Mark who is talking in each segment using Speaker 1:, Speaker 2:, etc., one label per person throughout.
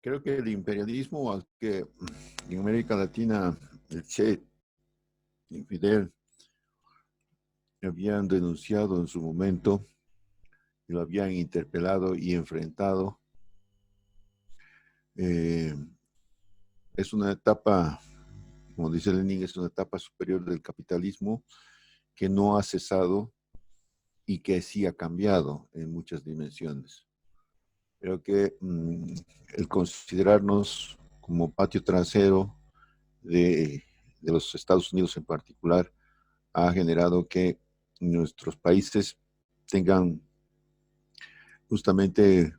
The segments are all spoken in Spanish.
Speaker 1: Creo que el imperialismo al que en América Latina el Che y Fidel habían denunciado en su momento y lo habían interpelado y enfrentado, eh, es una etapa, como dice Lenin, es una etapa superior del capitalismo que no ha cesado y que sí ha cambiado en muchas dimensiones. Creo que el considerarnos como patio trasero de los Estados Unidos en particular ha generado que nuestros países tengan justamente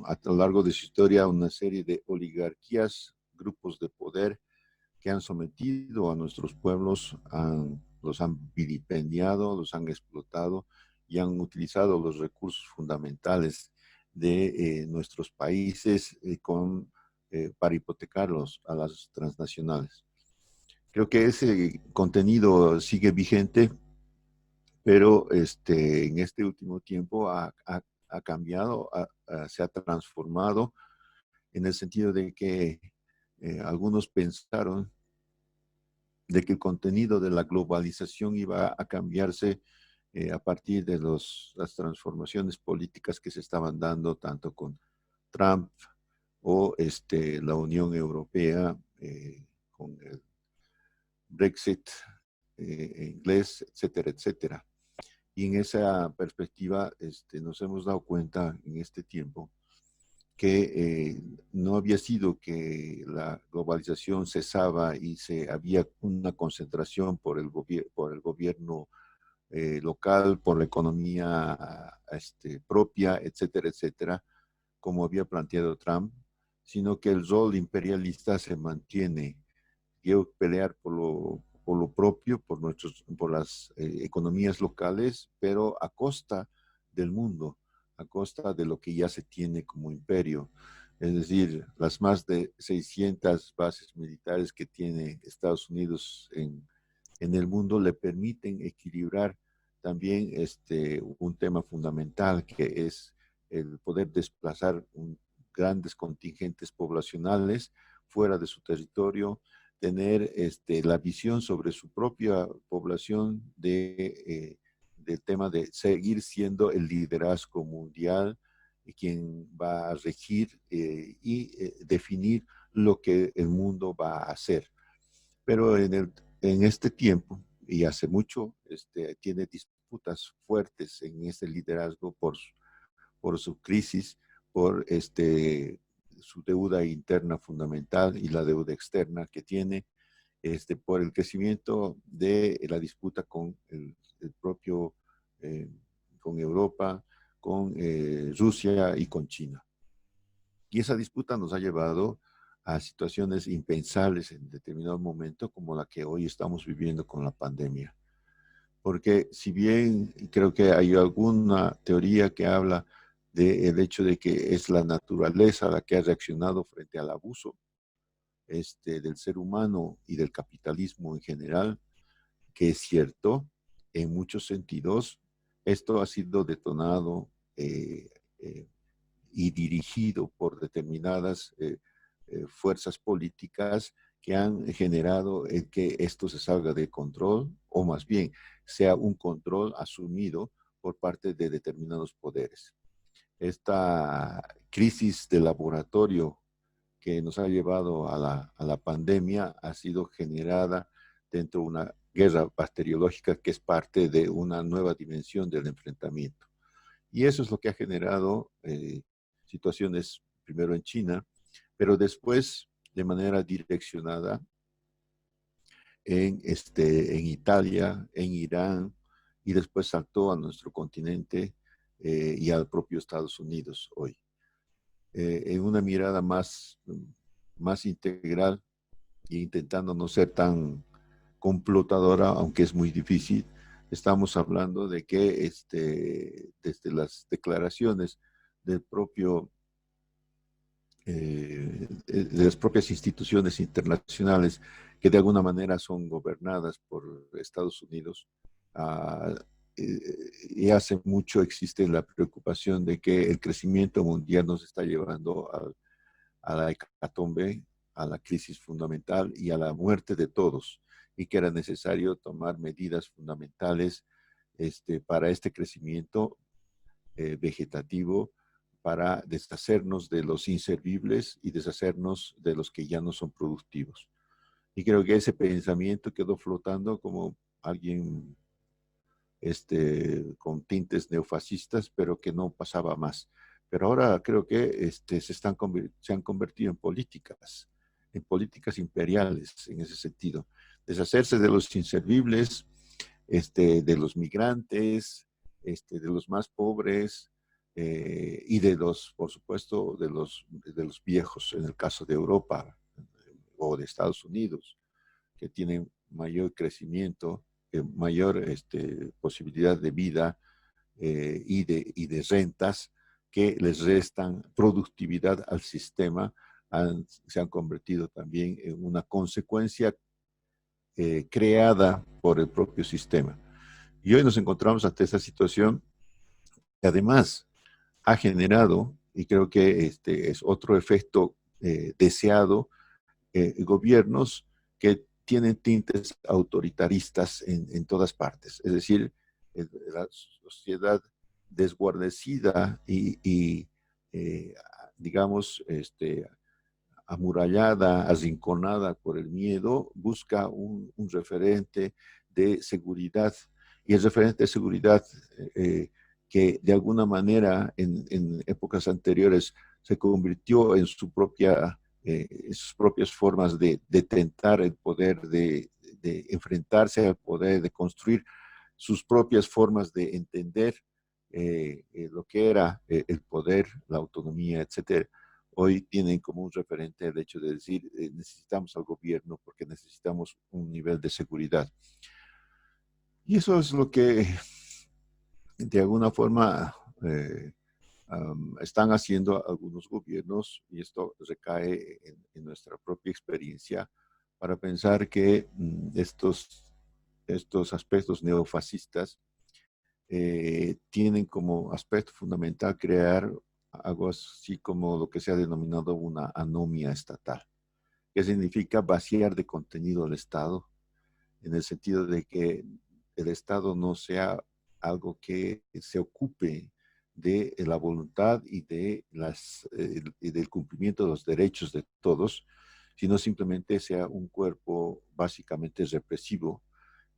Speaker 1: a lo largo de su historia una serie de oligarquías, grupos de poder que han sometido a nuestros pueblos, los han vilipendiado, los han explotado y han utilizado los recursos fundamentales de nuestros países para hipotecarlos a las transnacionales. Creo que ese contenido sigue vigente, pero en este último tiempo ha cambiado, se ha transformado en el sentido de que algunos pensaron de que el contenido de la globalización iba a cambiarse a partir de las transformaciones políticas que se estaban dando tanto con Trump o la Unión Europea con el Brexit inglés, etcétera, etcétera. Y en esa perspectiva nos hemos dado cuenta en este tiempo que no había sido que la globalización cesaba y había una concentración por el gobierno local, por la economía propia, etcétera, etcétera, como había planteado Trump, sino que el rol imperialista se mantiene. Quiero pelear por lo propio, por las economías locales, pero a costa del mundo, a costa de lo que ya se tiene como imperio. Es decir, las más de 600 bases militares que tiene Estados Unidos en el mundo le permiten equilibrar también un tema fundamental que es el poder desplazar grandes contingentes poblacionales fuera de su territorio, tener la visión sobre su propia población del tema de seguir siendo el liderazgo mundial y quien va a regir definir lo que el mundo va a hacer. Pero en este tiempo, y hace mucho, tiene disputas fuertes en ese liderazgo por su crisis, por su deuda interna fundamental y la deuda externa que tiene, por el crecimiento de la disputa con el propio, eh, con Europa, con Rusia y con China. Y esa disputa nos ha llevado a situaciones impensables en determinado momento, como la que hoy estamos viviendo con la pandemia. Porque si bien creo que hay alguna teoría que habla del hecho de que es la naturaleza la que ha reaccionado frente al abuso del ser humano y del capitalismo en general, que es cierto, en muchos sentidos, esto ha sido detonado eh, eh, y dirigido por determinadas fuerzas políticas que han generado que esto se salga de control, o más bien sea un control asumido por parte de determinados poderes. Esta crisis de laboratorio que nos ha llevado a la pandemia ha sido generada dentro de una guerra bacteriológica que es parte de una nueva dimensión del enfrentamiento. Y eso es lo que ha generado situaciones primero en China, pero después de manera direccionada en Italia, en Irán, y después saltó a nuestro continente y al propio Estados Unidos hoy. En una mirada más integral e intentando no ser tan complotadora, aunque es muy difícil, estamos hablando de que desde las declaraciones del propio, de las propias instituciones internacionales que de alguna manera son gobernadas por Estados Unidos, uh, y hace mucho existe la preocupación de que el crecimiento mundial nos está llevando a la hecatombe, a la crisis fundamental y a la muerte de todos, y que era necesario tomar medidas fundamentales para este crecimiento vegetativo, para deshacernos de los inservibles y deshacernos de los que ya no son productivos. Y creo que ese pensamiento quedó flotando como alguien con tintes neofascistas, pero que no pasaba más. Pero ahora creo que se han convertido en políticas imperiales en ese sentido. Deshacerse de los inservibles, de los migrantes, de los más pobres y de los, por supuesto, de los viejos, en el caso de Europa o de Estados Unidos, que tienen mayor crecimiento, mayor posibilidad de vida y de rentas que les restan productividad al sistema, se han convertido también en una consecuencia creada por el propio sistema. Y hoy nos encontramos ante esta situación que además ha generado, y creo que este es otro efecto deseado, gobiernos que tienen tintes autoritaristas en todas partes. Es decir, la sociedad desguarnecida y digamos, amurallada, arrinconada por el miedo, busca un referente de seguridad. Y el referente de seguridad que de alguna manera en épocas anteriores se convirtió en sus propias formas de tentar el poder, de enfrentarse al poder, de construir sus propias formas de entender lo que era el poder, la autonomía, etcétera. Hoy tienen como un referente el hecho de decir necesitamos al gobierno porque necesitamos un nivel de seguridad. Y eso es lo que de alguna forma están haciendo algunos gobiernos, y esto recae en nuestra propia experiencia, para pensar que estos aspectos neofascistas tienen como aspecto fundamental crear algo así como lo que se ha denominado una anomia estatal, que significa vaciar de contenido al Estado, en el sentido de que el Estado no sea algo que se ocupe de la voluntad y del cumplimiento de los derechos de todos, sino simplemente sea un cuerpo básicamente represivo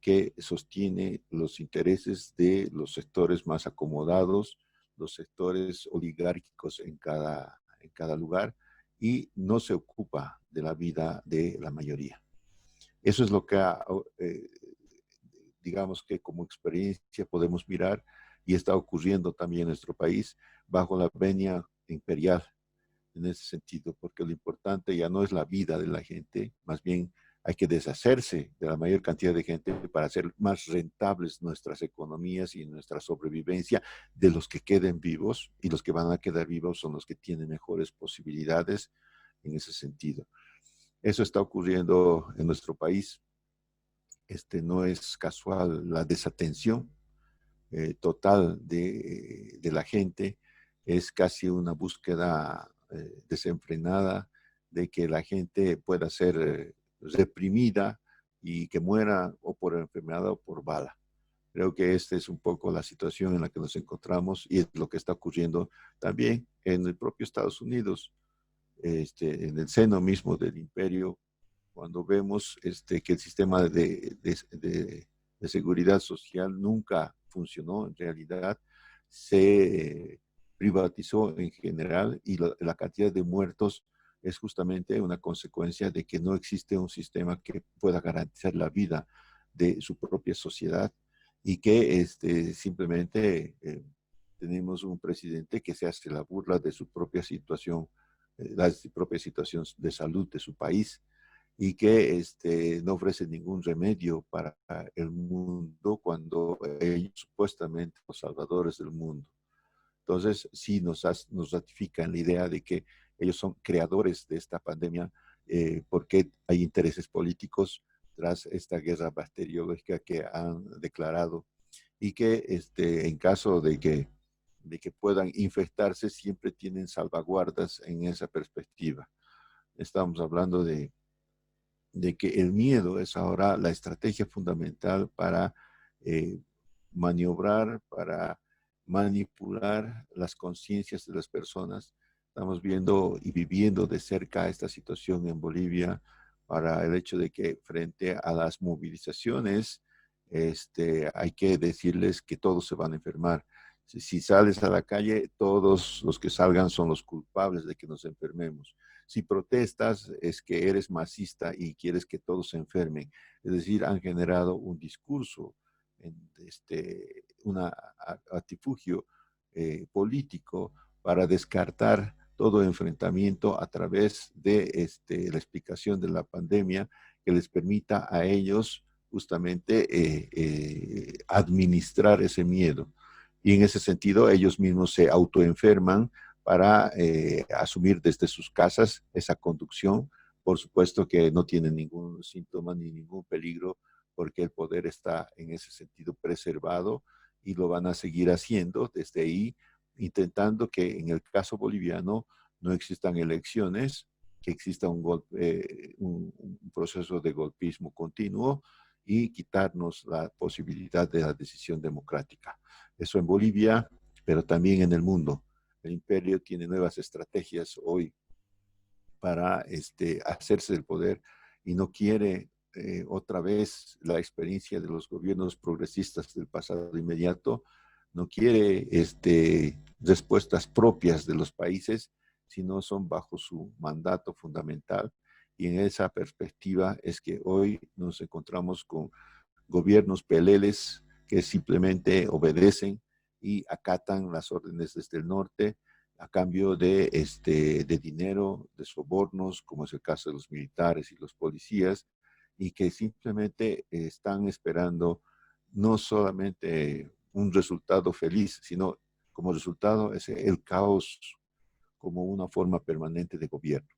Speaker 1: que sostiene los intereses de los sectores más acomodados, los sectores oligárquicos en cada lugar, y no se ocupa de la vida de la mayoría. Eso es lo que, digamos que como experiencia podemos mirar y está ocurriendo también en nuestro país bajo la venia imperial en ese sentido, porque lo importante ya no es la vida de la gente, más bien hay que deshacerse de la mayor cantidad de gente para hacer más rentables nuestras economías y nuestra sobrevivencia de los que queden vivos, y los que van a quedar vivos son los que tienen mejores posibilidades en ese sentido. Eso está ocurriendo en nuestro país. No es casual la desatención total de la gente, es casi una búsqueda desenfrenada de que la gente pueda ser reprimida y que muera o por enfermedad o por bala. Creo que esta es un poco la situación en la que nos encontramos, y es lo que está ocurriendo también en el propio Estados Unidos, en el seno mismo del imperio, cuando vemos que el sistema de seguridad social nunca funcionó en realidad, se privatizó en general, y la cantidad de muertos es justamente una consecuencia de que no existe un sistema que pueda garantizar la vida de su propia sociedad, y que simplemente tenemos un presidente que se hace la burla de su propia situación, la propia situación de salud de su país, y que no ofrece ningún remedio para el mundo cuando ellos supuestamente los salvadores del mundo. Entonces, sí nos ratifican la idea de que ellos son creadores de esta pandemia, porque hay intereses políticos tras esta guerra bacteriológica que han declarado, y que en caso de que puedan infectarse, siempre tienen salvaguardas en esa perspectiva. estamos hablando de que el miedo es ahora la estrategia fundamental para eh, maniobrar, para manipular las conciencias de las personas. Estamos viendo y viviendo de cerca esta situación en Bolivia para el hecho de que frente a las movilizaciones, hay que decirles que todos se van a enfermar. Si sales a la calle, todos los que salgan son los culpables de que nos enfermemos. Si protestas, es que eres masista y quieres que todos se enfermen. Es decir, han generado un discurso, un artifugio político para descartar todo enfrentamiento a través de la explicación de la pandemia que les permita a ellos justamente administrar ese miedo. Y en ese sentido, ellos mismos se autoenferman para asumir desde sus casas esa conducción. Por supuesto que no tienen ningún síntoma ni ningún peligro porque el poder está en ese sentido preservado y lo van a seguir haciendo desde ahí, intentando que en el caso boliviano no existan elecciones, que exista un proceso de golpismo continuo y quitarnos la posibilidad de la decisión democrática. Eso en Bolivia, pero también en el mundo. El imperio tiene nuevas estrategias hoy para hacerse del poder y no quiere otra vez la experiencia de los gobiernos progresistas del pasado inmediato, no quiere respuestas propias de los países, sino son bajo su mandato fundamental. Y en esa perspectiva es que hoy nos encontramos con gobiernos peleles que simplemente obedecen y acatan las órdenes desde el norte a cambio de dinero, de sobornos, como es el caso de los militares y los policías, y que simplemente están esperando no solamente un resultado feliz, sino como resultado es el caos como una forma permanente de gobierno.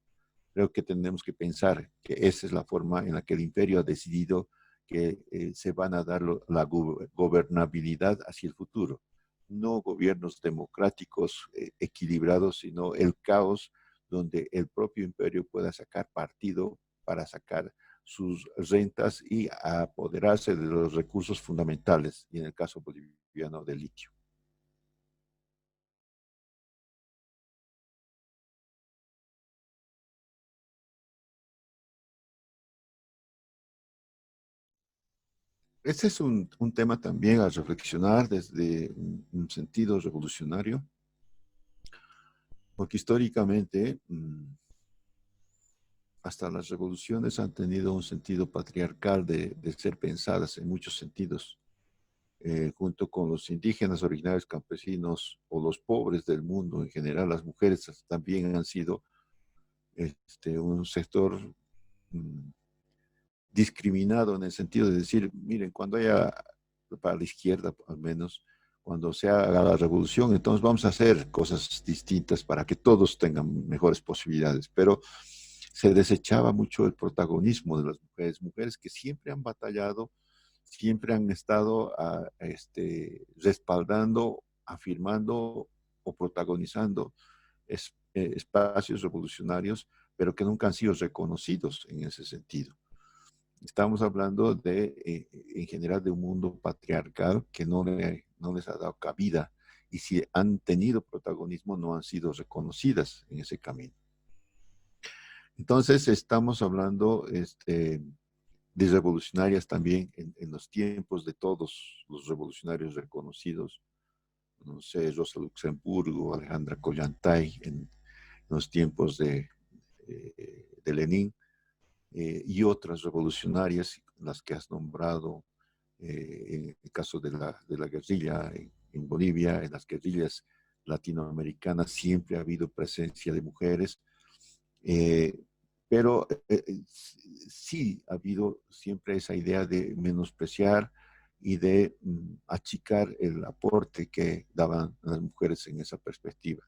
Speaker 1: Creo que tenemos que pensar que esa es la forma en la que el imperio ha decidido que se van a dar la gobernabilidad hacia el futuro. No gobiernos democráticos equilibrados, sino el caos donde el propio imperio pueda sacar partido para sacar sus rentas y apoderarse de los recursos fundamentales, y en el caso boliviano del litio. Este es un tema también a reflexionar desde un sentido revolucionario, porque históricamente hasta las revoluciones han tenido un sentido patriarcal de ser pensadas en muchos sentidos, junto con los indígenas originarios campesinos o los pobres del mundo en general. Las mujeres también han sido un sector mm, discriminado en el sentido de decir, miren, cuando haya, para la izquierda al menos, cuando se haga la revolución, entonces vamos a hacer cosas distintas para que todos tengan mejores posibilidades. Pero se desechaba mucho el protagonismo de las mujeres, mujeres que siempre han batallado, siempre han estado respaldando, afirmando o protagonizando espacios revolucionarios, pero que nunca han sido reconocidos en ese sentido. Estamos hablando en general, de un mundo patriarcal que no les ha dado cabida, y si han tenido protagonismo no han sido reconocidas en ese camino. Entonces estamos hablando de revolucionarias también en los tiempos de todos los revolucionarios reconocidos, no sé, Rosa Luxemburgo, Alejandra Kollantay en los tiempos de Lenin, y otras revolucionarias, las que has nombrado, en el caso de la guerrilla en Bolivia, en las guerrillas latinoamericanas siempre ha habido presencia de mujeres, eh, pero sí ha habido siempre esa idea de menospreciar y de achicar el aporte que daban las mujeres en esa perspectiva.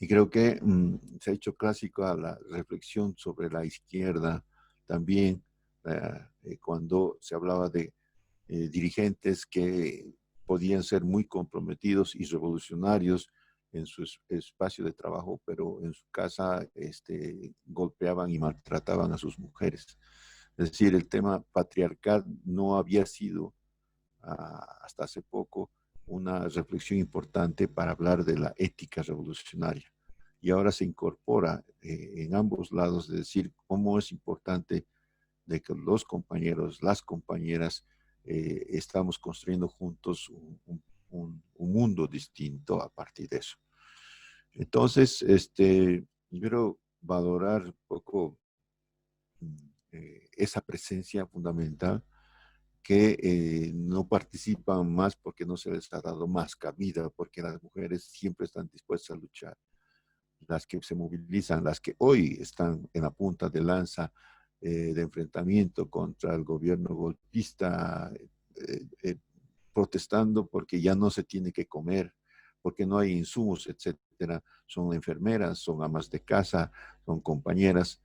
Speaker 1: Y creo que se ha hecho clásico a la reflexión sobre la izquierda también, cuando se hablaba de dirigentes que podían ser muy comprometidos y revolucionarios, en su espacio de trabajo, pero en su casa golpeaban y maltrataban a sus mujeres. Es decir, el tema patriarcal no había sido hasta hace poco una reflexión importante para hablar de la ética revolucionaria. Y ahora se incorpora en ambos lados, de decir cómo es importante de que los compañeros, las compañeras, estamos construyendo juntos un mundo distinto a partir de eso. Entonces, quiero valorar un poco esa presencia fundamental que no participan más porque no se les ha dado más cabida, porque las mujeres siempre están dispuestas a luchar. Las que se movilizan, las que hoy están en la punta de lanza de enfrentamiento contra el gobierno golpista, protestando porque ya no se tiene que comer, porque no hay insumos, etcétera. Son enfermeras, son amas de casa, son compañeras,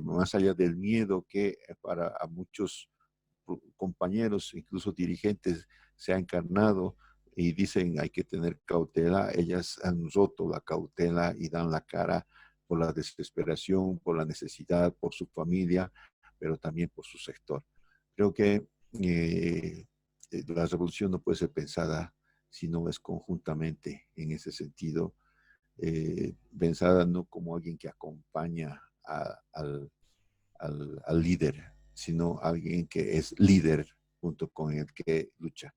Speaker 1: más allá del miedo que para a muchos compañeros, incluso dirigentes, se ha encarnado y dicen hay que tener cautela, ellas han roto la cautela y dan la cara por la desesperación, por la necesidad, por su familia, pero también por su sector. Creo que la revolución no puede ser pensada si no es conjuntamente en ese sentido, pensada no como alguien que acompaña al líder, sino alguien que es líder junto con el que lucha.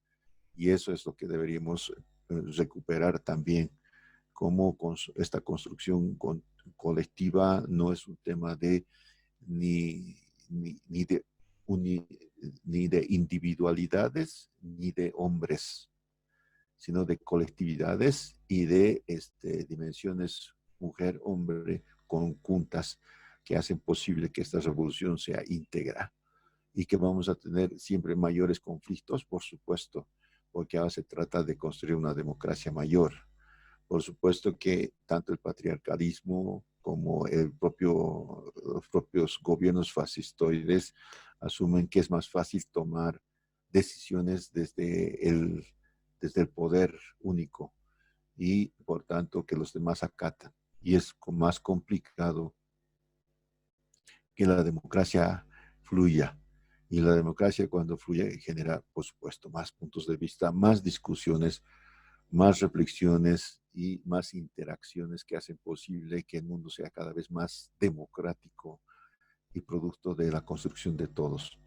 Speaker 1: Y eso es lo que deberíamos recuperar también, como esta construcción colectiva no es un tema de ni, ni de ni de individualidades ni de hombres, sino de colectividades y de dimensiones mujer-hombre conjuntas que hacen posible que esta revolución sea íntegra y que vamos a tener siempre mayores conflictos, por supuesto, porque ahora se trata de construir una democracia mayor. Por supuesto que tanto el patriarcalismo como los propios gobiernos fascistoides asumen que es más fácil tomar decisiones desde el poder único y por tanto que los demás acatan. Y es más complicado que la democracia fluya. Y la democracia cuando fluye genera, por supuesto, más puntos de vista, más discusiones, más reflexiones y más interacciones que hacen posible que el mundo sea cada vez más democrático y producto de la construcción de todos.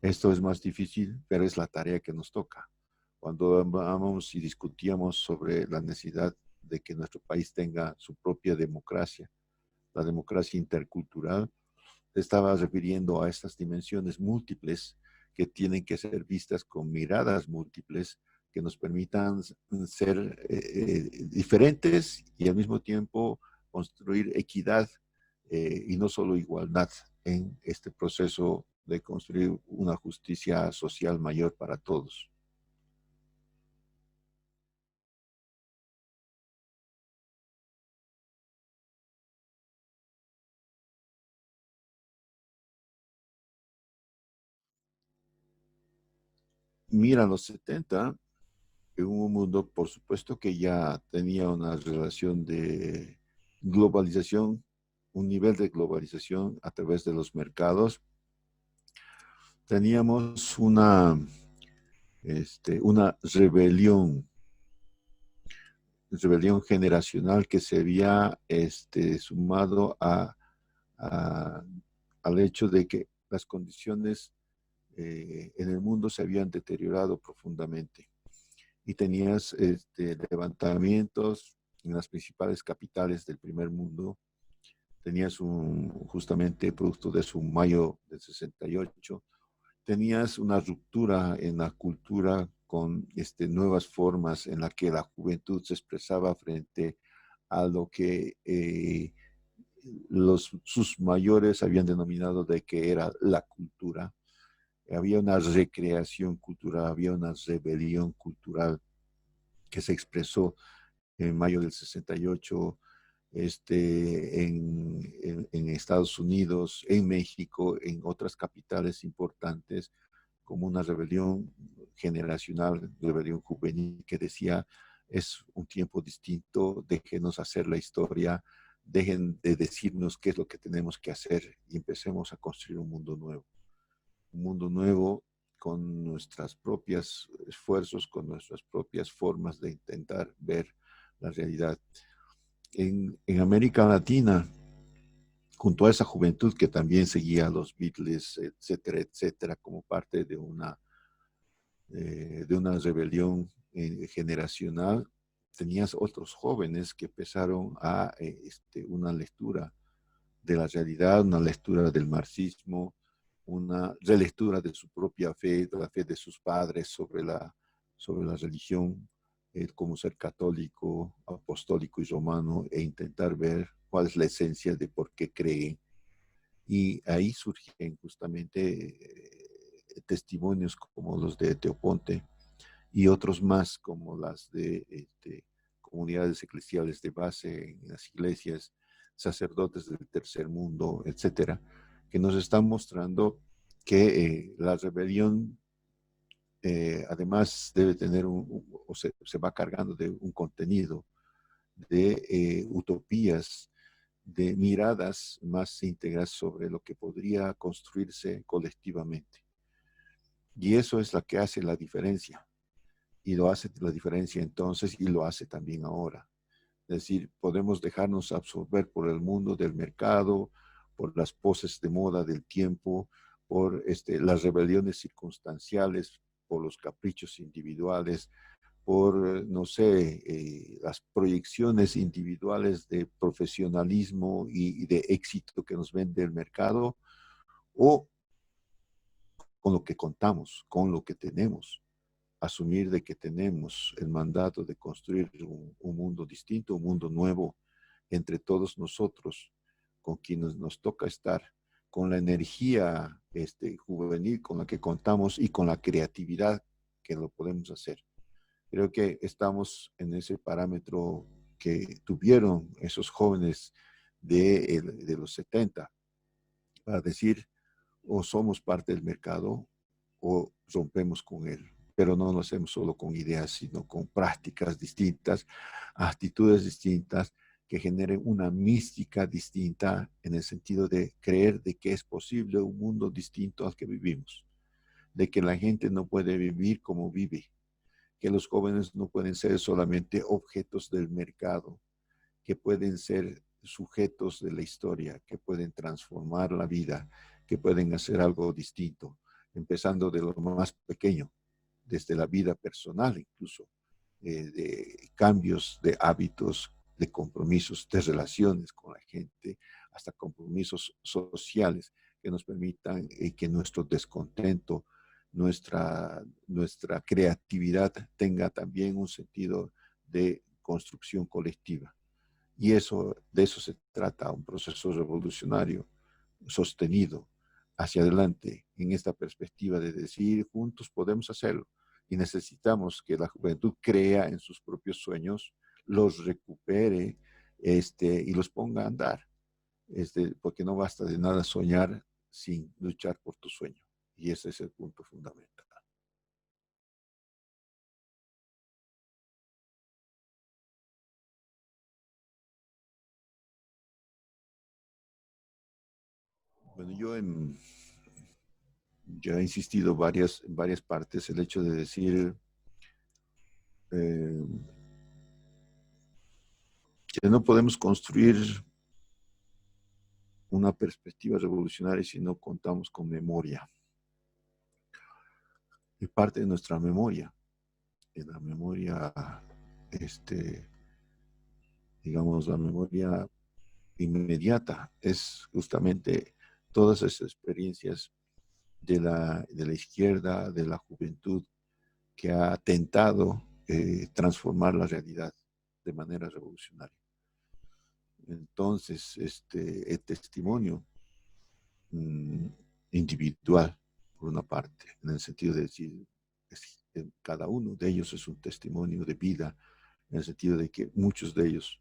Speaker 1: Esto es más difícil, pero es la tarea que nos toca. Cuando hablamos y discutíamos sobre la necesidad de que nuestro país tenga su propia democracia, la democracia intercultural, te estaba refiriendo a estas dimensiones múltiples que tienen que ser vistas con miradas múltiples que nos permitan ser diferentes y al mismo tiempo construir equidad y no solo igualdad en este proceso de construir una justicia social mayor para todos. Mira, los 70 en un mundo, por supuesto, que ya tenía una relación de globalización, un nivel de globalización a través de los mercados. Teníamos una rebelión generacional que se había sumado a, al hecho de que las condiciones en el mundo se habían deteriorado profundamente y tenías levantamientos en las principales capitales del primer mundo. Tenías justamente producto de su mayo del 68, tenías una ruptura en la cultura con nuevas formas en la que la juventud se expresaba frente a lo que sus mayores habían denominado de que era la cultura. Había una recreación cultural, había una rebelión cultural que se expresó en mayo del 68 en Estados Unidos, en México, en otras capitales importantes, como una rebelión generacional, rebelión juvenil que decía es un tiempo distinto, déjenos hacer la historia, dejen de decirnos qué es lo que tenemos que hacer y empecemos a construir un mundo nuevo con nuestros propios esfuerzos, con nuestras propias formas de intentar ver la realidad. En América Latina, junto a esa juventud que también seguía a los Beatles, etcétera, etcétera, como parte de una rebelión generacional, tenías otros jóvenes que empezaron a una lectura de la realidad, una lectura del marxismo, una relectura de su propia fe, de la fe de sus padres sobre la religión, como ser católico, apostólico y romano, e intentar ver cuál es la esencia de por qué creen. Y ahí surgen justamente testimonios como los de Teoponte y otros más como las de comunidades eclesiales de base en las iglesias, sacerdotes del tercer mundo, etcétera, que nos están mostrando que la rebelión además debe tener o se va cargando de un contenido de utopías, de miradas más íntegras sobre lo que podría construirse colectivamente. Y eso es lo que hace la diferencia. Y lo hace la diferencia entonces y lo hace también ahora. Es decir, podemos dejarnos absorber por el mundo del mercado, por las poses de moda del tiempo, por las rebeliones circunstanciales, por los caprichos individuales, por, no sé, las proyecciones individuales de profesionalismo y de éxito que nos vende el mercado, o con lo que contamos, con lo que tenemos. Asumir de que tenemos el mandato de construir un mundo distinto, un mundo nuevo entre todos nosotros, con quienes nos toca estar, con la energía juvenil con la que contamos y con la creatividad que lo podemos hacer. Creo que estamos en ese parámetro que tuvieron esos jóvenes de los 70 para decir, o somos parte del mercado o rompemos con él. Pero no lo hacemos solo con ideas, sino con prácticas distintas, actitudes distintas que generen una mística distinta en el sentido de creer de que es posible un mundo distinto al que vivimos, de que la gente no puede vivir como vive, que los jóvenes no pueden ser solamente objetos del mercado, que pueden ser sujetos de la historia, que pueden transformar la vida, que pueden hacer algo distinto, empezando de lo más pequeño, desde la vida personal incluso, de cambios de hábitos, de compromisos, de relaciones con la gente, hasta compromisos sociales que nos permitan que nuestro descontento, nuestra creatividad tenga también un sentido de construcción colectiva. Y eso, de eso se trata, un proceso revolucionario sostenido hacia adelante en esta perspectiva de decir juntos podemos hacerlo y necesitamos que la juventud crea en sus propios sueños, los recupere y los ponga a andar, porque no basta de nada soñar sin luchar por tu sueño. Y ese es el punto fundamental. Bueno, yo he insistido en varias partes el hecho de decir eh, que no podemos construir una perspectiva revolucionaria si no contamos con memoria. Es parte de nuestra memoria, en la memoria, este, digamos, la memoria inmediata, es justamente todas esas experiencias de la izquierda, de la juventud, que ha tentado transformar la realidad de manera revolucionaria. Entonces, el testimonio mmm, individual, por una parte, en el sentido de decir, cada uno de ellos es un testimonio de vida, en el sentido de que muchos de ellos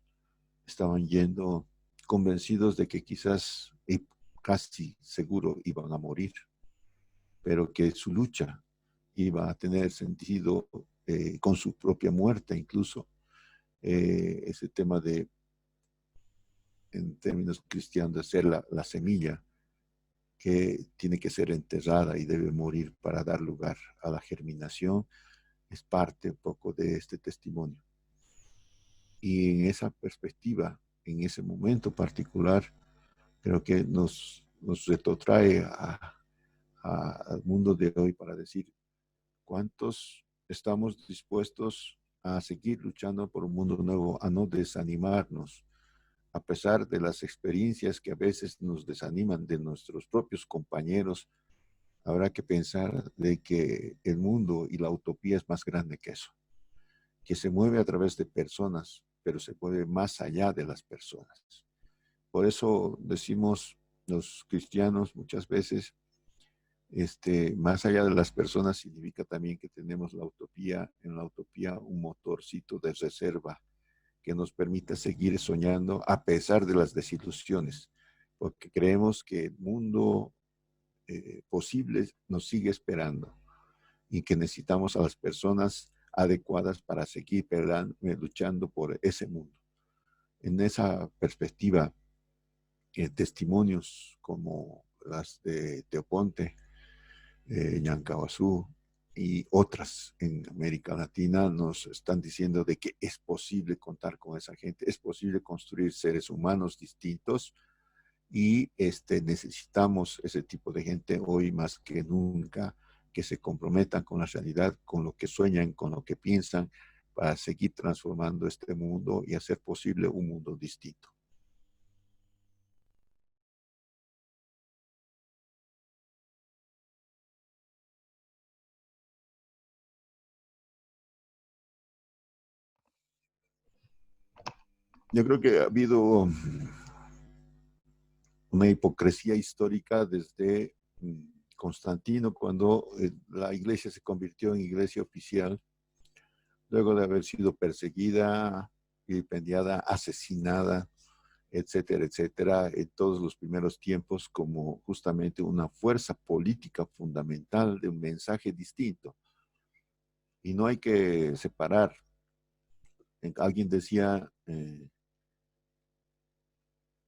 Speaker 1: estaban yendo convencidos de que quizás y casi seguro iban a morir, pero que su lucha iba a tener sentido con su propia muerte incluso, ese tema de, en términos cristianos, de ser la semilla que tiene que ser enterrada y debe morir para dar lugar a la germinación, es parte un poco de este testimonio. Y en esa perspectiva, en ese momento particular, creo que nos retrotrae al mundo de hoy para decir cuántos estamos dispuestos a seguir luchando por un mundo nuevo, a no desanimarnos, a pesar de las experiencias que a veces nos desaniman de nuestros propios compañeros. Habrá que pensar de que el mundo y la utopía es más grande que eso, que se mueve a través de personas, pero se mueve más allá de las personas. Por eso decimos los cristianos muchas veces, más allá de las personas significa también que tenemos la utopía, en la utopía un motorcito de reserva que nos permita seguir soñando a pesar de las desilusiones, porque creemos que el mundo posible nos sigue esperando y que necesitamos a las personas adecuadas para seguir luchando por ese mundo. En esa perspectiva, testimonios como las de Teoponte, Ñancabazú y otras en América Latina nos están diciendo de que es posible contar con esa gente, es posible construir seres humanos distintos y necesitamos ese tipo de gente hoy más que nunca que se comprometan con la realidad, con lo que sueñan, con lo que piensan, para seguir transformando este mundo y hacer posible un mundo distinto. Yo creo que ha habido una hipocresía histórica desde Constantino, cuando la iglesia se convirtió en iglesia oficial, luego de haber sido perseguida, vilipendiada, asesinada, etcétera, etcétera, en todos los primeros tiempos como justamente una fuerza política fundamental de un mensaje distinto. Y no hay que separar. Alguien decía,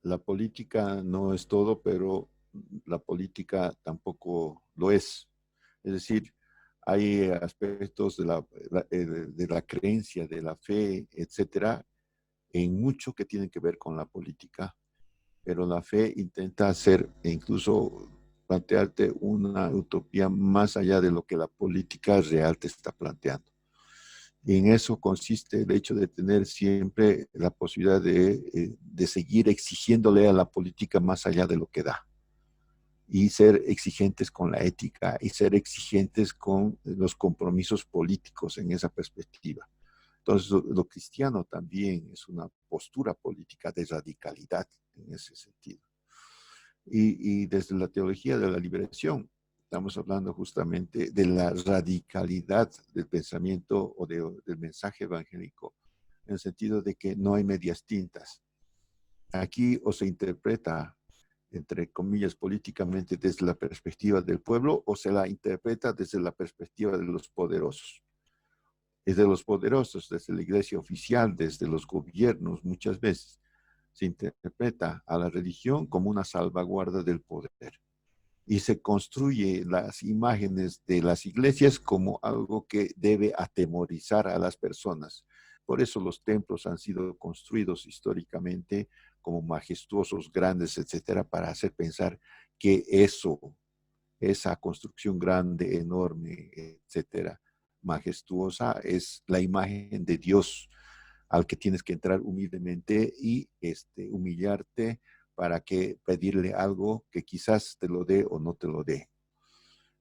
Speaker 1: la política no es todo, pero la política tampoco lo es. Es decir, hay aspectos de la creencia, de la fe, etcétera, en mucho que tienen que ver con la política, pero la fe intenta hacer e incluso plantearte una utopía más allá de lo que la política real te está planteando. Y en eso consiste el hecho de tener siempre la posibilidad de seguir exigiéndole a la política más allá de lo que da. Y ser exigentes con la ética y ser exigentes con los compromisos políticos en esa perspectiva. Entonces, lo cristiano también es una postura política de radicalidad en ese sentido. Y desde la teología de la liberación, estamos hablando justamente de la radicalidad del pensamiento o del mensaje evangélico, en el sentido de que no hay medias tintas. Aquí o se interpreta, entre comillas, políticamente desde la perspectiva del pueblo o se la interpreta desde la perspectiva de los poderosos. Desde los poderosos, desde la iglesia oficial, desde los gobiernos, muchas veces se interpreta a la religión como una salvaguarda del poder y se construye las imágenes de las iglesias como algo que debe atemorizar a las personas. Por eso los templos han sido construidos históricamente como majestuosos, grandes, etcétera, para hacer pensar que esa construcción grande, enorme, etcétera, majestuosa, es la imagen de Dios al que tienes que entrar humildemente y humillarte para que pedirle algo que quizás te lo dé o no te lo dé.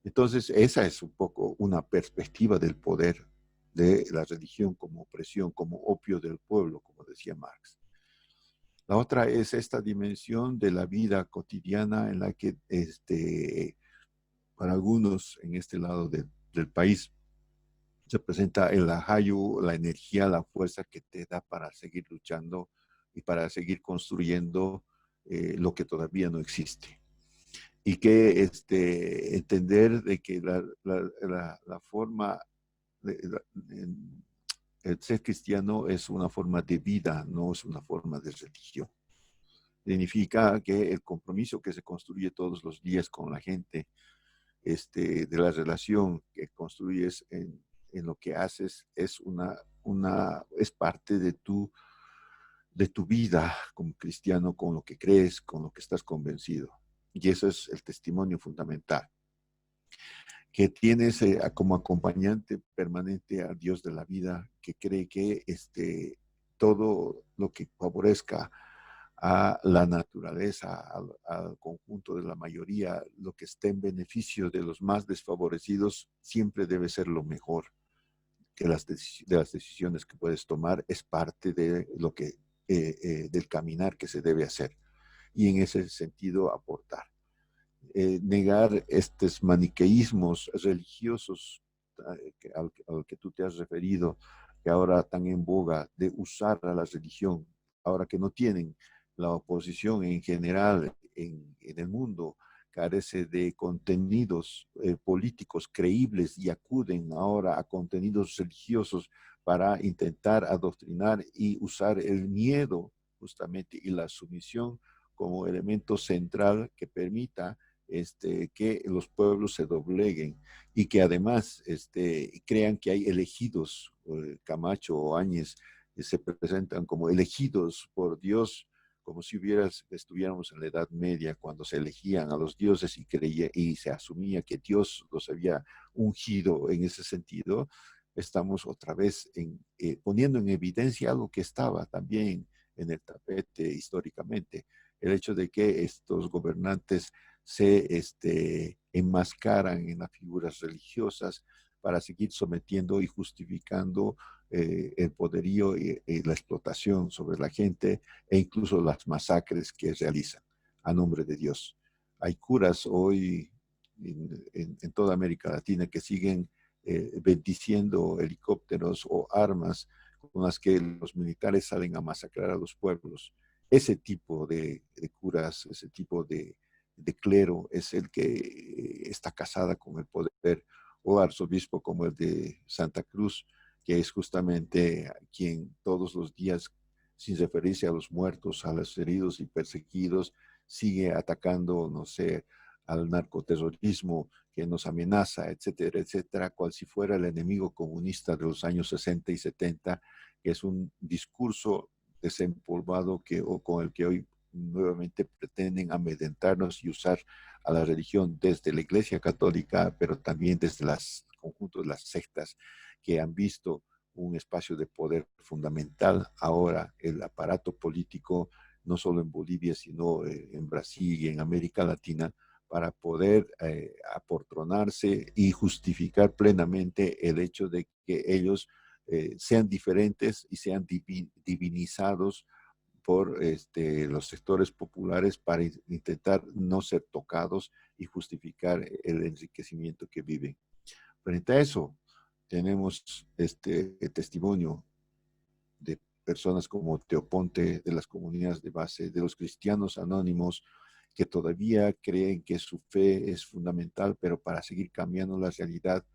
Speaker 1: Entonces, esa es un poco una perspectiva del poder de la religión como opresión, como opio del pueblo, como decía Marx. La otra es esta dimensión de la vida cotidiana en la que para algunos en este lado del país se presenta el ahayu, la energía, la fuerza que te da para seguir luchando y para seguir construyendo lo que todavía no existe. Y que entender de que la forma, el ser cristiano es una forma de vida, no es una forma de religión. Significa que el compromiso que se construye todos los días con la gente, de la relación que construyes en lo que haces, es parte de tu vida como cristiano, con lo que crees, con lo que estás convencido. Y eso es el testimonio fundamental, que tienes como acompañante permanente al Dios de la vida, que cree que todo lo que favorezca a la naturaleza, al conjunto de la mayoría, lo que esté en beneficio de los más desfavorecidos, siempre debe ser lo mejor, que de las decisiones que puedes tomar es parte de lo que, del caminar que se debe hacer. Y en ese sentido aportar. Negar estos maniqueísmos religiosos al que tú te has referido, que ahora están en boga, de usar a la religión, ahora que no tienen la oposición en general en el mundo, carece de contenidos políticos creíbles y acuden ahora a contenidos religiosos para intentar adoctrinar y usar el miedo justamente y la sumisión como elemento central que permita que los pueblos se dobleguen y que además crean que hay elegidos. Camacho o Áñez se presentan como elegidos por Dios, como si estuviéramos en la Edad Media, cuando se elegían a los dioses y se asumía que Dios los había ungido. En ese sentido, estamos otra vez poniendo en evidencia algo que estaba también en el tapete históricamente, el hecho de que estos gobernantes se enmascaran en las figuras religiosas para seguir sometiendo y justificando el poderío y la explotación sobre la gente e incluso las masacres que realizan a nombre de Dios. Hay curas hoy en toda América Latina que siguen bendiciendo helicópteros o armas con las que los militares salen a masacrar a los pueblos. Ese tipo de curas, ese tipo de clero es el que está casada con el poder, o arzobispo como el de Santa Cruz, que es justamente quien todos los días, sin referirse a los muertos, a los heridos y perseguidos, sigue atacando, no sé, al narcoterrorismo que nos amenaza, etcétera, etcétera, cual si fuera el enemigo comunista de los años 60 y 70, que es un discurso desempolvado o con el que hoy nuevamente pretenden amedrentarnos y usar a la religión desde la Iglesia Católica, pero también desde los conjuntos de las sectas que han visto un espacio de poder fundamental. Ahora el aparato político, no solo en Bolivia, sino en Brasil y en América Latina, para poder aportronarse y justificar plenamente el hecho de que ellos sean diferentes y sean divinizados por los sectores populares para intentar no ser tocados y justificar el enriquecimiento que viven. Frente a eso, tenemos este testimonio de personas como Teoponte, de las comunidades de base, de los cristianos anónimos, que todavía creen que su fe es fundamental, pero para seguir cambiando la realidad,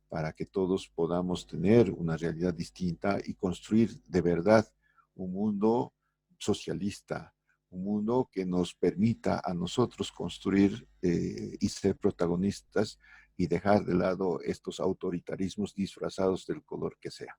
Speaker 1: para que todos podamos tener una realidad distinta y construir de verdad un mundo socialista, un mundo que nos permita a nosotros construir y ser protagonistas y dejar de lado estos autoritarismos disfrazados del color que sea.